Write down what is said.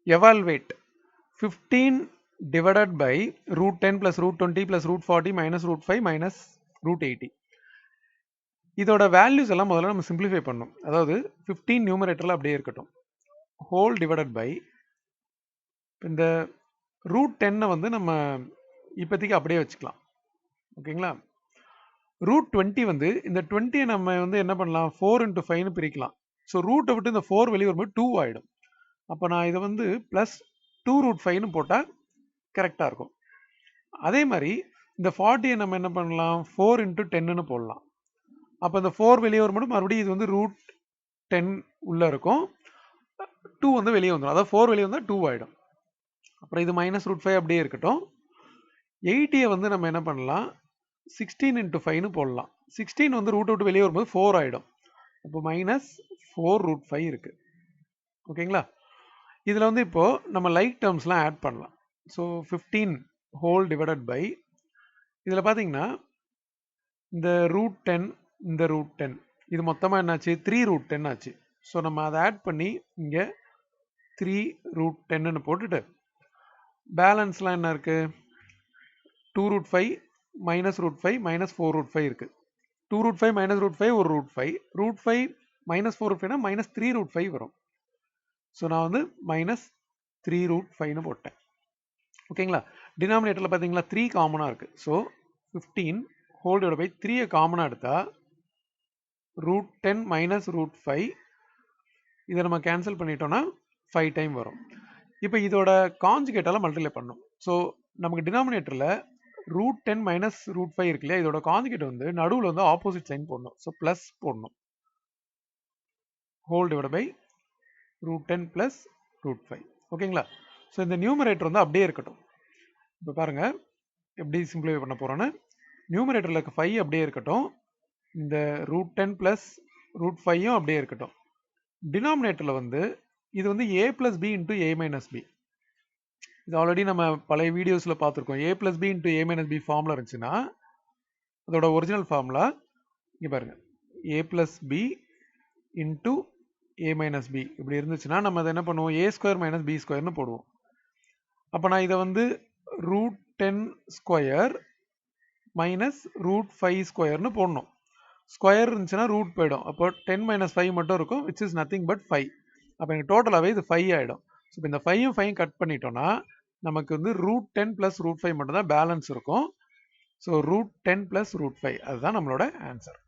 evaluate 15 divided by root 10 plus root 20 plus root 40 minus root 5 minus root 80. இதோட values எல்லாம் முதல்ல நம்ம simplify பண்ணணும். அதாவது 15 நியூமரேட்டர்ல அப்படியே இருக்கட்டும். ஹோல் டிவைடட் பை இந்த ரூட் 10 வந்து நம்ம இப்போதைக்கு அப்படியே வச்சுக்கலாம். ஓகேங்களா? ரூட் 20 வந்து இந்த 20 நம்ம வந்து என்ன பண்ணலாம், 4 into 5ன்னு பிரிக்கலாம். ஸோ ரூட்டை விட்டு இந்த 4 வெளியே வரும்போது 2 ஆகிடும். அப்போ நான் இதை வந்து ப்ளஸ் 2 root 5ன்னு போட்டால் கரெக்டாக இருக்கும். அதே மாதிரி இந்த 40 நம்ம என்ன பண்ணலாம், 4 into 10ன்னு போடலாம். அப்போ இந்த 4 வெளியே வரும்போது மறுபடியும் இது வந்து ரூட் 10 உள்ளே இருக்கும், 2 வந்து வெளியே வந்துடும். அதாவது 4 வெளியே வந்தால் 2 ஆகிடும். அப்புறம் இது மைனஸ் ரூட் 5 அப்படியே இருக்கட்டும். 80 வந்து நம்ம என்ன பண்ணலாம், 16 into 5ன்னு போடலாம். 16 வந்து ரூட் விட்டு வெளியே வரும்போது 4 ஆகிடும். அப்போ மைனஸ் 4 root 5 இருக்குது. ஓகேங்களா? இதில் வந்து இப்போது நம்ம லைக் டேர்ம்ஸ்லாம் ஆட் பண்ணலாம். ஸோ 15 ஹோல் டிவைடட் பை இதில் பார்த்தீங்கன்னா இந்த ரூட் 10 இந்த ரூட் 10 இது மொத்தமாக என்னாச்சு, 3 root 10 ஆச்சு. ஸோ நம்ம அதை ஆட் பண்ணி இங்கே 3 root 10ன்னு போட்டுட்டு பேலன்ஸ்லாம் என்ன இருக்குது, 2 root 5 minus root 5 minus 4 root 5 இருக்குது. 2 root 5 minus root 5 ஒரு root 5, root 5 minus 4 root 5னா minus 3 root 5 வரும். ஸோ நான் வந்து minus 3 root 5ன்னு போட்டேன். ஓகேங்களா? டினாமினேட்டரில் பார்த்தீங்களா 3 காமனாக இருக்குது. ஸோ 15 ஹோல் டிவைட் பை 3 காமனாக எடுத்தால் root 10 minus root 5 இதை நம்ம கேன்சல் பண்ணிட்டோம்னா 5 டைம் வரும். இப்போ இதோட கான்ஜுகேட்டால் மல்டிப்ளை பண்ணணும். ஸோ நமக்கு டினாமினேட்டரில் root 10 minus root 5 இருக்கு இல்லையா, இதோட கான்ஜுகேட் வந்து நடுவில் வந்து ஆப்போசிட் சைன் போடணும். ஸோ ப்ளஸ் போடணும். Whole divide by root 10 plus root 5. ஓகேங்களா? ஸோ இந்த நியூமரேட்டர் வந்து அப்படியே இருக்கட்டும். இப்போ பாருங்க எப்படி சிம்பிளிஃபை பண்ண போறோன்னு. நியூமரேட்டரில் இருக்க 5 அப்படியே இருக்கட்டும், இந்த root 10 plus root 5யும் அப்படியே இருக்கட்டும். டினாமினேட்டரில் வந்து இது வந்து a plus b into a minus b. இது ஆல்ரெடி நம்ம பழைய வீடியோஸில் பார்த்துருக்கோம். a plus b into a minus b formula இருந்துச்சுன்னா அதோட ஒரிஜினல் ஃபார்முலா இங்கே பாருங்க, a plus b into a minus b இப்படி இருந்துச்சுன்னா நம்ம அதை என்ன பண்ணுவோம், a square minus b squareன்னு போடுவோம். அப்போ நான் இதை வந்து root 10 square minus root 5 squareன்னு போடணும். ஸ்கொயர் இருந்துச்சுன்னா ரூட் போயிடும். அப்போ 10 minus 5 மட்டும் இருக்கும், which is nothing but 5. அப்போ எனக்கு டோட்டலாகவே இது 5 ஆகிடும். ஸோ இப்போ இந்த 5யும் 5யும் கட் பண்ணிட்டோம்னா நமக்கு வந்து root 10 plus root 5 மட்டும் தான் பேலன்ஸ் இருக்கும். ஸோ root 10 plus root 5 அதுதான் நம்மளோட ஆன்சர்.